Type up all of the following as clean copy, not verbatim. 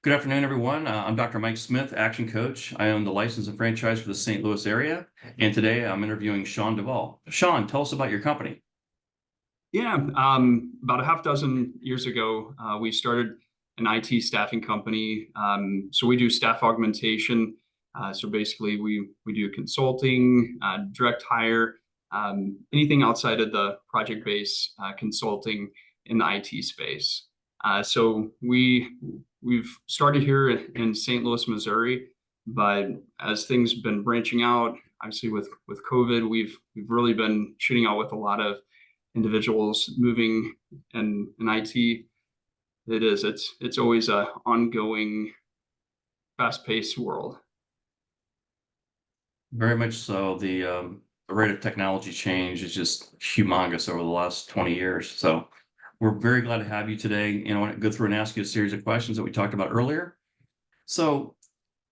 Good afternoon, everyone. I'm Dr. Mike Smith, Action Coach. I own the license and franchise for the St. Louis area. And today I'm interviewing Shaun Duvall. Shaun, tell us about your company. Yeah, about a half dozen years ago, we started an IT staffing company. So we do staff augmentation. So basically, we do consulting, direct hire, anything outside of the project-based consulting in the IT space. So we've started here in St. Louis, Missouri, but as things have been branching out, obviously with COVID, we've really been shooting out with a lot of individuals moving in IT. It's always a ongoing, fast-paced world. Very much so. The rate of technology change is just humongous over the last 20 years. So we're very glad to have you today. I want to go through and ask you a series of questions that we talked about earlier. So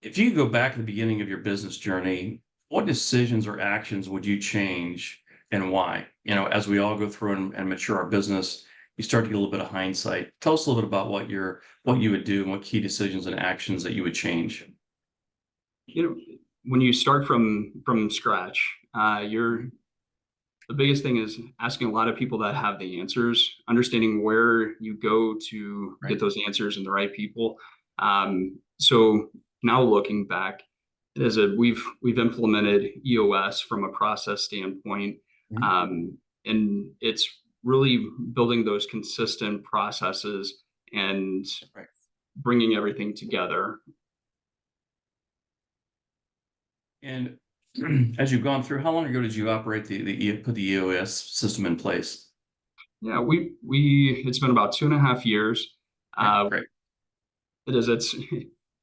if you could go back to the beginning of your business journey, what decisions or actions would you change and why? As we all go through and mature our business, you start to get a little bit of hindsight. Tell us a little bit about what you would do and what key decisions and actions that you would change. You know, when you start from scratch, you're the biggest thing is asking a lot of people that have the answers, understanding where you go to Right. get those answers and the right people. So now looking back, we've implemented EOS from a process standpoint, Mhm. and it's really building those consistent processes and Right. bringing everything together. And as you've gone through, how long ago did you operate put the EOS system in place? Yeah, we it's been about 2.5 years. Okay, Uh, great.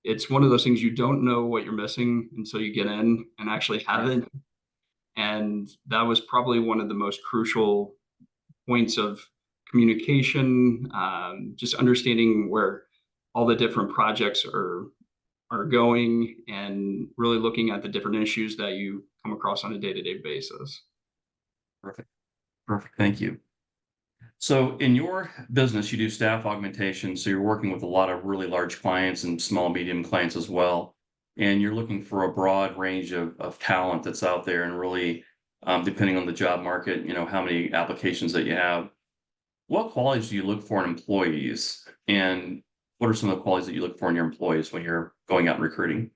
it's one of those things you don't know what you're missing until you get in and actually have Right. it. And that was probably one of the most crucial points of communication, just understanding where all the different projects are going and really looking at the different issues that you come across on a day-to-day basis. Perfect. Perfect. Thank you. So in your business, you do staff augmentation. So you're working with a lot of really large clients and small, medium clients as well. And you're looking for a broad range of talent that's out there and really, depending on the job market, how many applications that you have. What qualities do you look for in employees? And what are some of the qualities that you look for in your employees when you're going out and recruiting?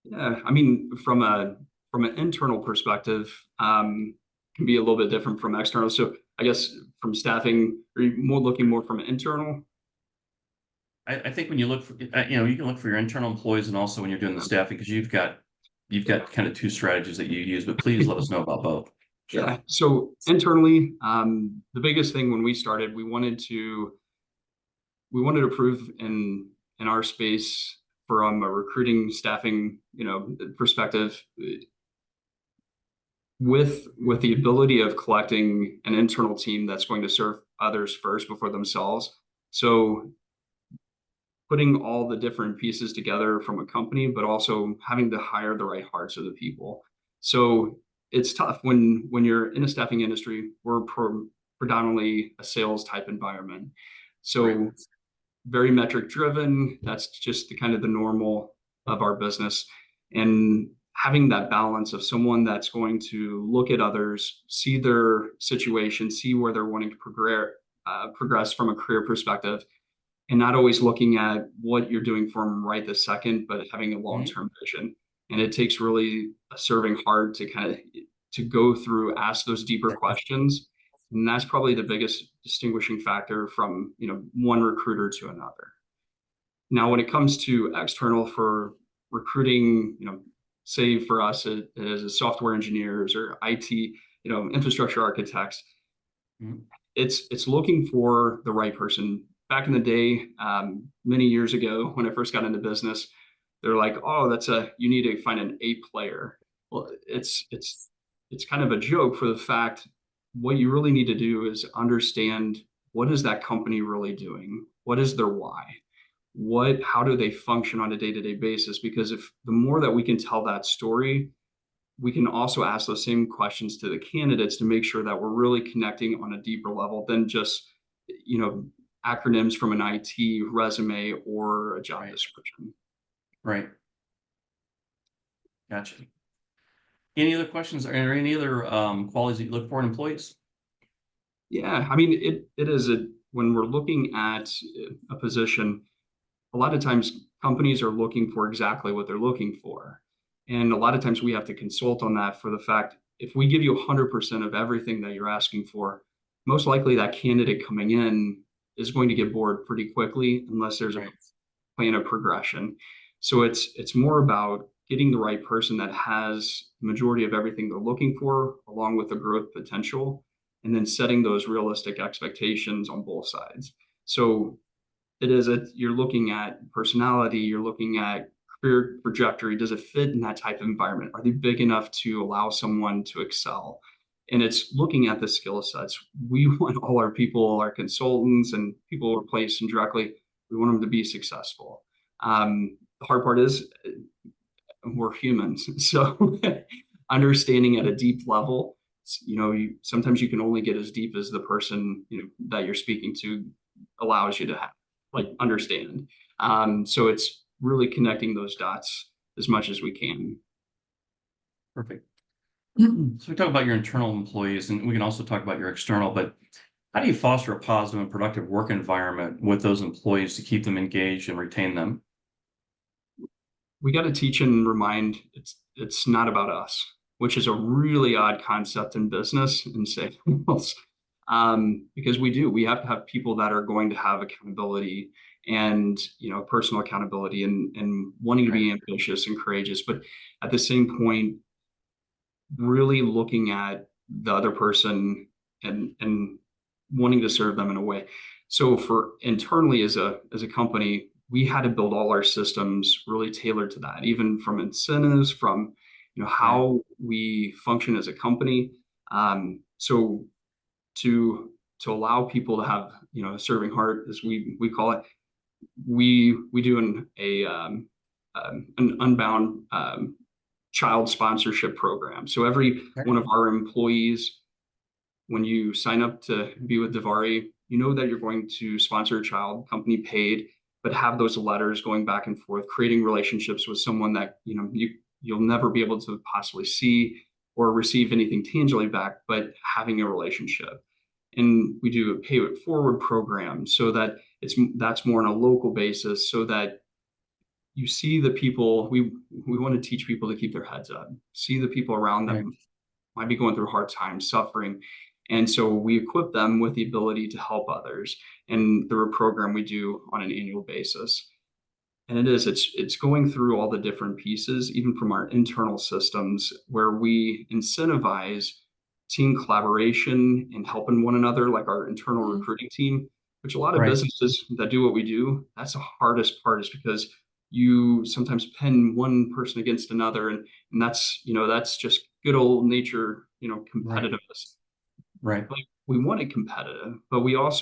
Yeah, I mean, from an internal perspective, can be a little bit different from external. So I guess from staffing, are you more looking more from internal? I think when you look for, you can look for your internal employees and also when you're doing the staffing because you've got kind of two strategies that you use. But please let us know about both. Sure. Yeah. So internally, the biggest thing when we started, we wanted to prove in our space from a recruiting staffing, perspective, with the ability of collecting an internal team that's going to serve others first before themselves. So putting all the different pieces together from a company, but also having to hire the right hearts of the people. So it's tough when you're in a staffing industry. We're predominantly a sales type environment. Right. So very metric driven. That's just the kind of the normal of our business. And having that balance of someone that's going to look at others, see their situation, see where they're wanting to progress from a career perspective, and not always looking at what you're doing for them right this second, but having a Mhm. long-term vision. And it takes really a serving heart to kind of to go through, ask those deeper questions. And that's probably the biggest distinguishing factor from, one recruiter to another. Now, when it comes to external for recruiting, say for us as software engineers or IT, infrastructure architects, Mhm. it's looking for the right person. Back in the day, many years ago, when I first got into business, they're like, "Oh, you need to find an A player." Well, it's kind of a joke for the fact what you really need to do is understand what is that company really doing? What is their why? How do they function on a day-to-day basis? Because if the more that we can tell that story, we can also ask those same questions to the candidates to make sure that we're really connecting on a deeper level than just, you know, acronyms from an IT resume or a job Right. description. Right. Gotcha. Any other questions or any other qualities that you look for in employees? Yeah, I mean, it is when we're looking at a position, a lot of times companies are looking for exactly what they're looking for. And a lot of times we have to consult on that for the fact if we give you 100% of everything that you're asking for, most likely that candidate coming in is going to get bored pretty quickly unless there's a Right. plan of progression. So it's more about getting the right person that has the majority of everything they're looking for, along with the growth potential, and then setting those realistic expectations on both sides. So you're looking at personality, you're looking at career trajectory. Does it fit in that type of environment? Are they big enough to allow someone to excel? And it's looking at the skill sets. We want all our people, our consultants and people who are placed in directly, we want them to be successful. The hard part is we're humans. So understanding at a deep level, sometimes you can only get as deep as the person, that you're speaking to allows you to have, like, understand. So it's really connecting those dots as much as we can. Perfect. So we talk about your internal employees, and we can also talk about your external, but how do you foster a positive and productive work environment with those employees to keep them engaged and retain them? We got to teach and remind it's not about us, which is a really odd concept in business and sales. Because we have to have people that are going to have accountability and personal accountability and wanting to Right. be ambitious and courageous, but at the same point, really looking at the other person and wanting to serve them in a way. So for internally as a company, we had to build all our systems really tailored to that, even from incentives, from Right. how we function as a company. So to allow people to have a serving heart, as we call it, we do an unbound child sponsorship program. So every Okay. one of our employees, when you sign up to be with Daivari, you know that you're going to sponsor a child, company paid, but have those letters going back and forth, creating relationships with someone that you'll never be able to possibly see or receive anything tangibly back, but having a relationship. And we do a pay it forward program so that that's more on a local basis, so that you see the people. We want to teach people to keep their heads up, see the people around Right. them might be going through hard times, suffering. And so we equip them with the ability to help others. And through a program we do on an annual basis. And it's going through all the different pieces, even from our internal systems, where we incentivize team collaboration and helping one another, like our internal recruiting team, which a lot of Right. businesses that do what we do, that's the hardest part, is because you sometimes pin one person against another, and that's just good old nature, Right. competitiveness. Right. But we want it competitive, but we want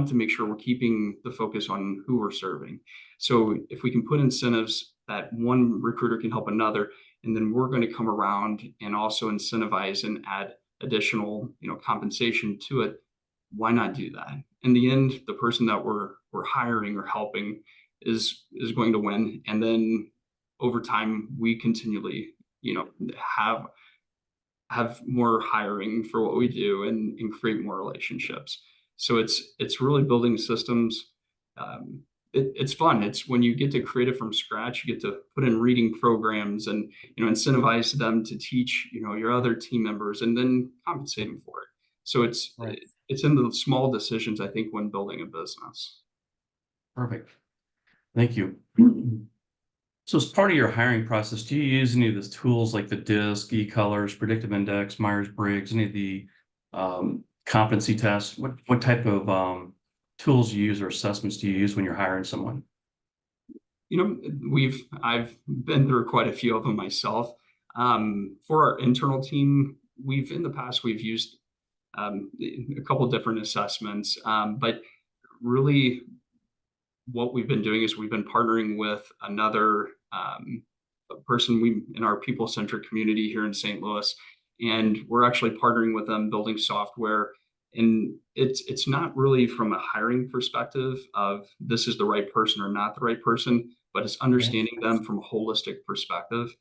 to make sure we're keeping the focus on who we're serving. So if we can put incentives that one recruiter can help another, and then we're going to come around and also incentivize and add additional, compensation to it, why not do that? In the end, the person that we're hiring or helping is going to win. And then over time, we continually, have more hiring for what we do and create more relationships. So it's really building systems. It's fun. It's when you get to create it from scratch, you get to put in reading programs and incentivize them to teach your other team members and then compensate them for it. So Right. it's in the small decisions, I think, when building a business. Perfect. Thank you. So as part of your hiring process, do you use any of the tools like the DISC, e-colors, predictive index, Myers-Briggs, any of the competency tests? What type of tools do you use or assessments do you use when you're hiring someone? I've been through quite a few of them myself. For our internal team, in the past, we've used a couple different assessments. But really, what we've been doing is we've been partnering with another person in our people-centric community here in St. Louis, and we're actually partnering with them, building software And it's not really from a hiring perspective of this is the right person or not the right person, but it's Okay. understanding them from a holistic perspective.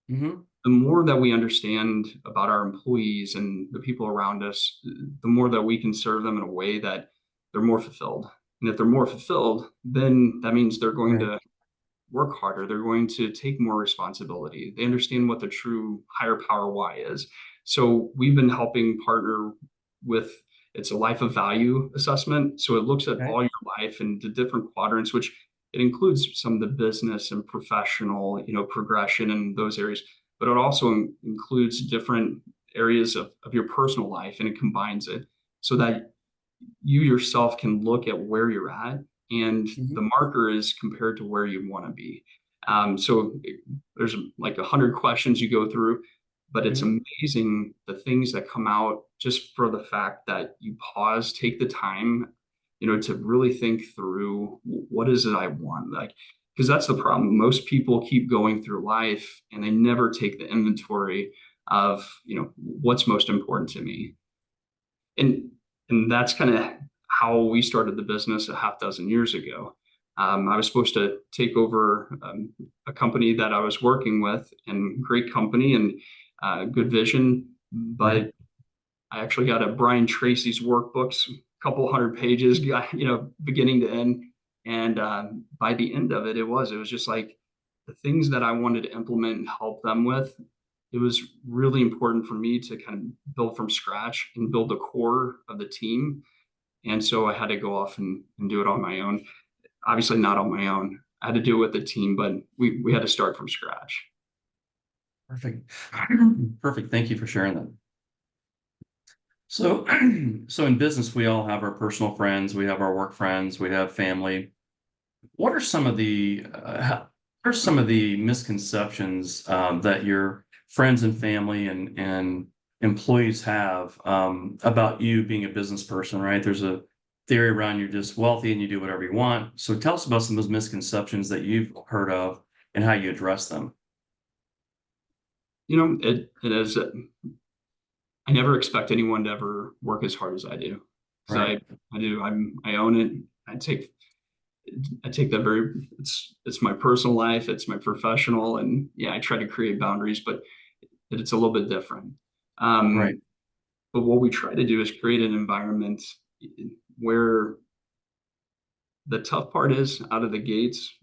Hmm. The more that we understand about our employees and the people around us, the more that we can serve them in a way that they're more fulfilled. And if they're more fulfilled, then that means they're going Right. to work harder. They're going to take more responsibility. They understand what the true higher power why is. So we've been helping partner with it's a life of value assessment. So it looks at Okay. all your life and the different quadrants, which it includes some of the business and professional, progression in those areas, but it also includes different areas of your personal life and it combines it so that you yourself can look at where you're at and Hmm. the marker is compared to where you want to be. So there's like 100 questions you go through, but it's Hmm. amazing the things that come out just for the fact that you pause, take the time, to really think through what is it I want, like, because that's the problem. Most people keep going through life and they never take the inventory of, what's most important to me. And that's kind of how we started the business a half dozen years ago. I was supposed to take over a company that I was working with, and great company and good vision, Right. but I actually got a Brian Tracy's workbooks, a couple hundred pages, beginning to end. And by the end of it, it was just like the things that I wanted to implement and help them with. It was really important for me to kind of build from scratch and build the core of the team. And so I had to go off and do it on my own. Obviously, not on my own. I had to do it with the team, but we had to start from scratch. Perfect. Perfect. Thank you for sharing that. So, so in business, we all have our personal friends, we have our work friends, we have family. What are some of the what are some of the misconceptions that your friends and family and employees have about you being a business person? Right? There's a theory around you're just wealthy and you do whatever you want. So tell us about some of those misconceptions that you've heard of and how you address them. It is. I never expect anyone to ever work as hard as I do because Right. I do. I own it. I take that very. It's my personal life. It's my professional, and yeah, I try to create boundaries, but it's a little bit different. Right. Um, but what we try to do is create an environment where the tough part is out of the gates.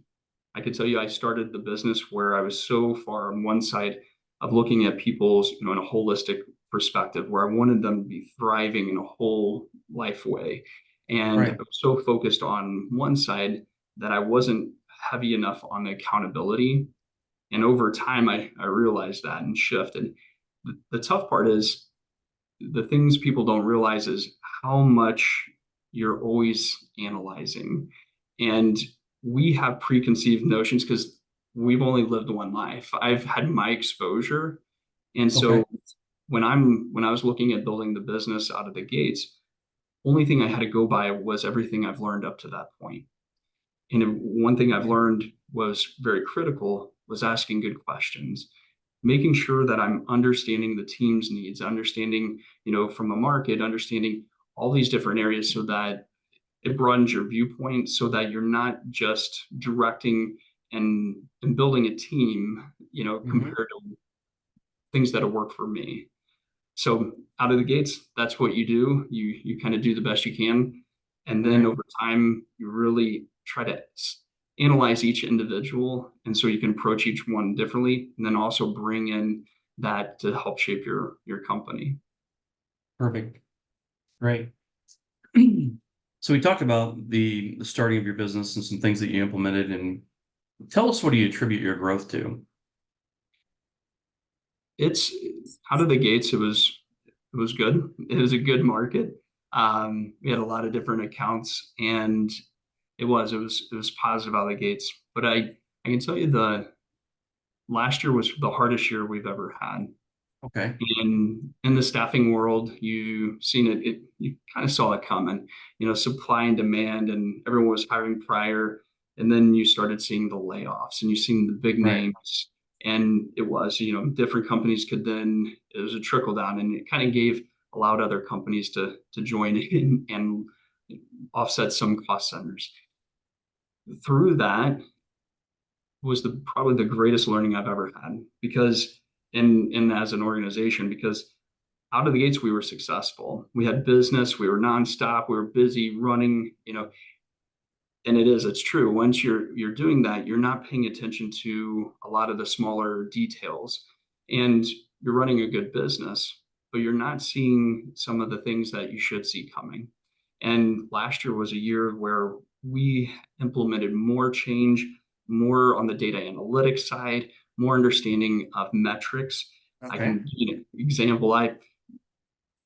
I could tell you I started the business where I was so far on one side of looking at people's, in a holistic perspective, where I wanted them to be thriving in a whole life way. And I Right. was so focused on one side that I wasn't heavy enough on the accountability. And over time, I realized that and shifted. The tough part is the things people don't realize is how much you're always analyzing. And we have preconceived notions because we've only lived one life. I've had my exposure. And Okay. so when I was looking at building the business out of the gates, only thing I had to go by was everything I've learned up to that point. And one thing I've learned was very critical was asking good questions, making sure that I'm understanding the team's needs, understanding, from a market, understanding all these different areas so that it broadens your viewpoint so that you're not just directing and building a team, Hmm. compared to things that'll work for me. So out of the gates, that's what you do. You kind of do the best you can, and then Right. over time, you really try to analyze each individual, and so you can approach each one differently, and then also bring in that to help shape your company. Perfect. Great. So we talked about the starting of your business and some things that you implemented, and tell us, what do you attribute your growth to? It's out of the gates. It was good. It was a good market. We had a lot of different accounts, and it was positive out of the gates. But I can tell you the last year was the hardest year we've ever had. Okay. In the staffing world, you seen it, you kind of saw it coming, supply and demand, and everyone was hiring prior, and then you started seeing the layoffs and you seen the big Right. names, and it was, different companies could then, it was a trickle down, and it kind of gave allowed other companies to join in and offset some cost centers. Through that was probably the greatest learning I've ever had, because in as an organization, because out of the gates we were successful. We had business, we were nonstop, we were busy running, and it's true. Once you're doing that, you're not paying attention to a lot of the smaller details, and you're running a good business, but you're not seeing some of the things that you should see coming. And last year was a year where we implemented more change, more on the data analytics side, more understanding of metrics. I Okay. can give you an example.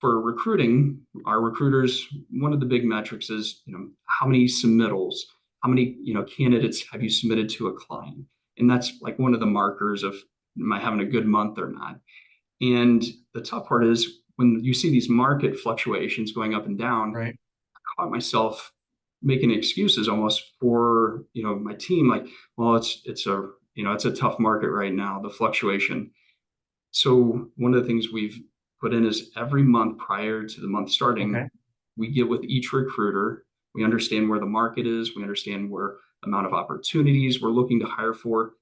For recruiting, our recruiters, one of the big metrics is, how many submittals, how many, candidates have you submitted to a client? And that's like one of the markers of, am I having a good month or not? And the tough part is when you see these market fluctuations going up and down, Right. I caught myself making excuses almost for, my team, like, well, it's a tough market right now, the fluctuation. So one of the things we've put in is every month prior to the month starting, Okay. we get with each recruiter. We understand where the market is. We understand where amount of opportunities we're looking to hire for.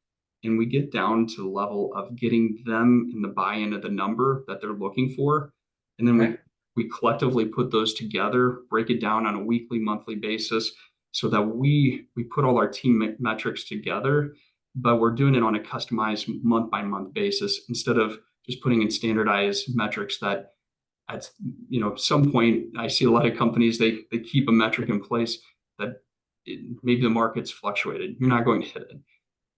And we get down to the level of getting them in the buy-in of the number that they're looking for. And then Okay. we collectively put those together, break it down on a weekly, monthly basis, so that we put all our team metrics together, but we're doing it on a customized month by month basis instead of just putting in standardized metrics that at some point I see a lot of companies, they keep a metric in place that maybe the market's fluctuated. You're not going to hit it.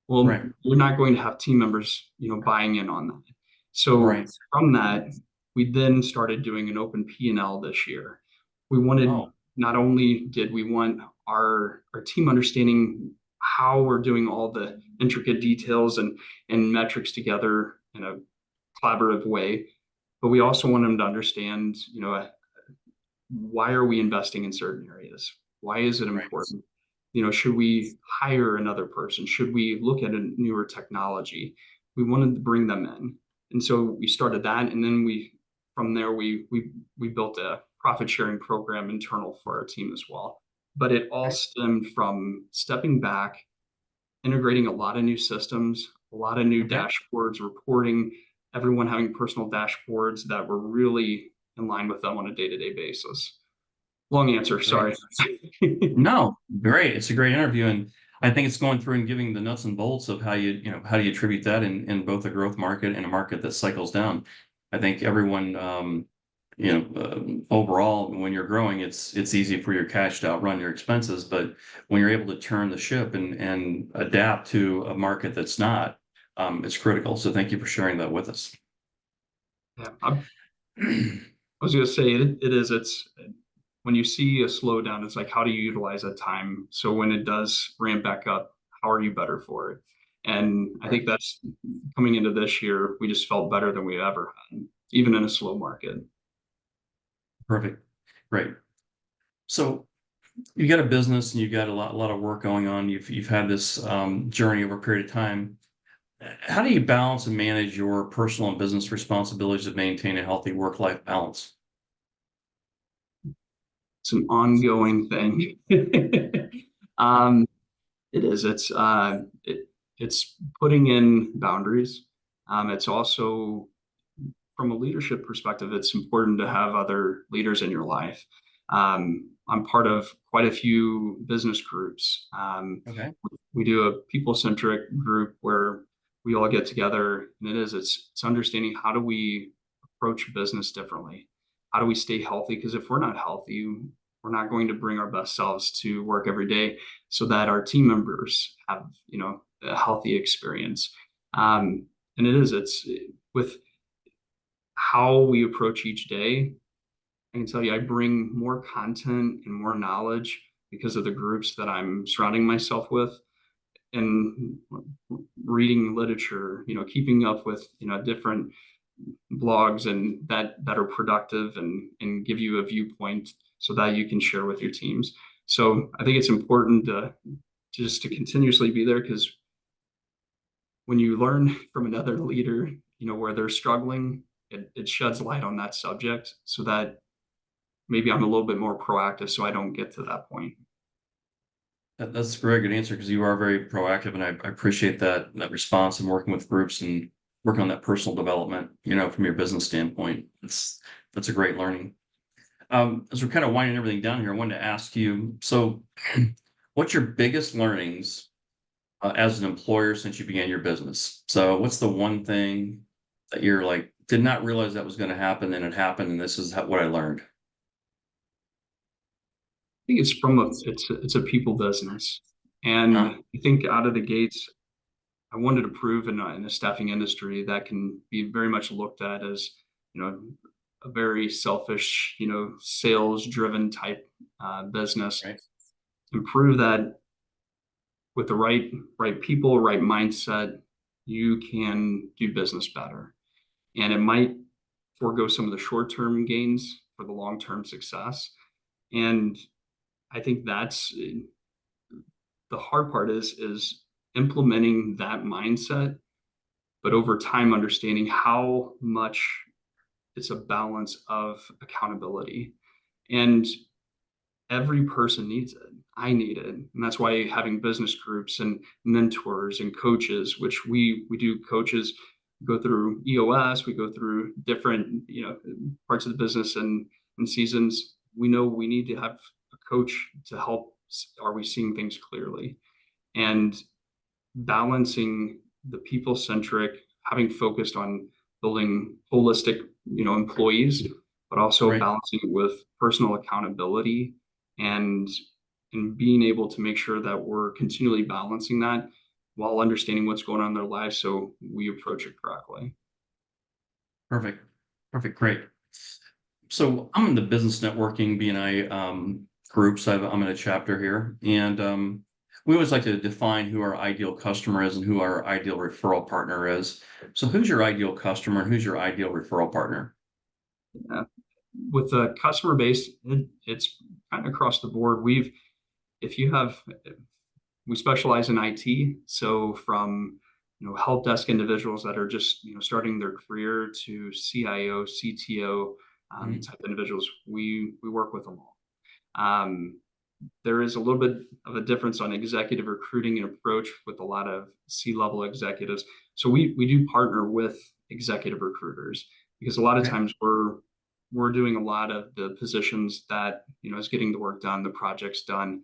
Well, Right. you're not going to have team members, buying in on that. So Right. from that, we then started doing an open P&L this year. We wanted, Oh, not only did we want our team understanding how we're doing all the intricate details and metrics together in a collaborative way, but we also want them to understand, why are we investing in certain areas? Why is it right. important? Should we hire another person? Should we look at a newer technology? We wanted to bring them in. And so we started that. And then from there, we built a profit sharing program internal for our team as well. But it all Okay. stemmed from stepping back, integrating a lot of new systems, a lot of new Okay. dashboards, reporting, everyone having personal dashboards that were really in line with them on a day-to-day basis. Long answer, Great. sorry. No, great. It's a great interview. And I think it's going through and giving the nuts and bolts of how do you attribute that in both a growth market and a market that cycles down. I think everyone, overall, when you're growing, it's easy for your cash to outrun your expenses. But when you're able to turn the ship and adapt to a market that's not, it's critical. So thank you for sharing that with us. Yeah, I was going to say it's when you see a slowdown, it's like, how do you utilize that time? So when it does ramp back up, how are you better for it? And I Right. think that's coming into this year, we just felt better than we ever had, even in a slow market. Perfect. Great. So you got a business and you've got a lot of work going on. You've had this journey over a period of time. How do you balance and manage your personal and business responsibilities to maintain a healthy work-life balance? It's an ongoing thing. um, it is. It's putting in boundaries. It's also, from a leadership perspective, it's important to have other leaders in your life. I'm part of quite a few business groups. Okay. We do a people-centric group where we all get together, and it's understanding, how do we approach business differently? How do we stay healthy? Because if we're not healthy, we're not going to bring our best selves to work every day, so that our team members have, a healthy experience. And it's with how we approach each day. I can tell you, I bring more content and more knowledge because of the groups that I'm surrounding myself with, and reading literature, keeping up with, different blogs and that are productive and give you a viewpoint so that you can share with your teams. So I think it's important to just to continuously be there, because when you learn from another leader, where they're struggling, it sheds light on that subject so that maybe I'm a little bit more proactive so I don't get to that point. That's a very good answer because you are very proactive, and I appreciate that response and working with groups and working on that personal development, from your business standpoint. That's a great learning. As we're kind of winding everything down here, I wanted to ask you, so what's your biggest learnings as an employer since you began your business? So what's the one thing that you're like, did not realize that was going to happen, and it happened, and this is what I learned? I think it's a people business, and Huh? I think out of the gates, I wanted to prove in a staffing industry that can be very much looked at as, you know, a very selfish, sales driven type business, Right. and prove that with the right people, right mindset, you can do business better. And it might forego some of the short term gains for the long term success. And I think that's the hard part is implementing that mindset, but over time understanding how much it's a balance of accountability. And every person needs it. I need it. And that's why having business groups and mentors and coaches, which we do coaches, go through EOS, we go through different, parts of the business and seasons. We know we need to have a coach to help. Are we seeing things clearly? And balancing the people centric, having focused on building holistic, employees, but also Right. balancing it with personal accountability and being able to make sure that we're continually balancing that while understanding what's going on in their lives so we approach it correctly. Perfect. Perfect. Great. So I'm in the business networking BNI groups. I'm in a chapter here, and we always like to define who our ideal customer is and who our ideal referral partner is. So who's your ideal customer and who's your ideal referral partner? Yeah. With the customer base, it's kind of across the board. If you have, we specialize in IT. So from, help desk individuals that are just, starting their career to CIO, CTO Mhm. type individuals, we work with them all. Um, there is a little bit of a difference on executive recruiting and approach with a lot of C-level executives. So we do partner with executive recruiters because a lot of Okay. times we're doing a lot of the positions that is getting the work done, the projects done,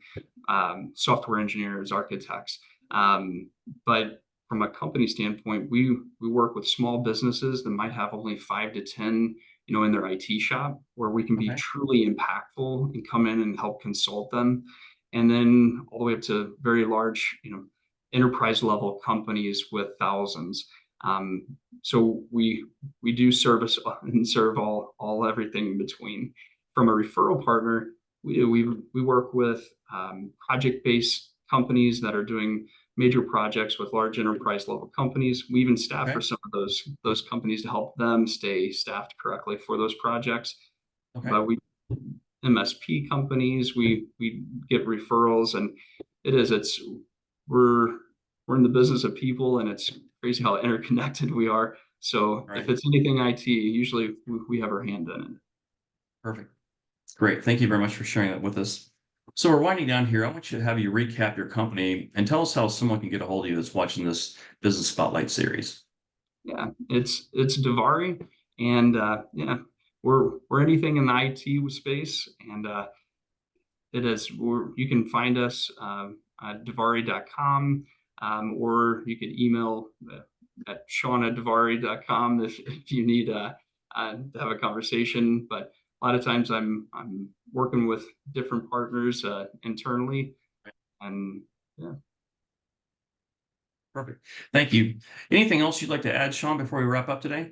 software engineers, architects. But from a company standpoint, we work with small businesses that might have only 5 to 10 in their IT shop where we can be Okay. truly impactful and come in and help consult them. And then all the way up to very large, enterprise level companies with thousands. Um, so we do service and serve all everything in between. From a referral partner, we work with project-based companies that are doing major projects with large enterprise level companies. We even staff for Okay. some of those companies to help them stay staffed correctly for those projects. Okay. But we MSP companies, we get referrals, and it's we're we're in the business of people, and it's crazy how interconnected we are. So All if right. it's anything IT, usually we have our hand in it. Perfect. Great. Thank you very much for sharing that with us. So we're winding down here. I want you to have you recap your company and tell us how someone can get a hold of you that's watching this Business Spotlight series. Yeah, it's Daivari, and yeah, we're anything in the IT space, and you can find us at Daivari.com, or you can email at Shaun@Daivari.com if you need to have a conversation. But a lot of times I'm working with different partners internally, and yeah. Perfect. Thank you. Anything else you'd like to add, Shaun, before we wrap up today?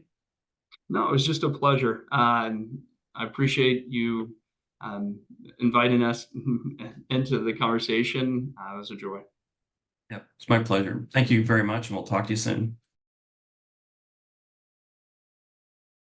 No, it was just a pleasure. I appreciate you um, inviting us into the conversation. It was a joy. Yeah, it's my pleasure. Thank you very much, and we'll talk to you soon.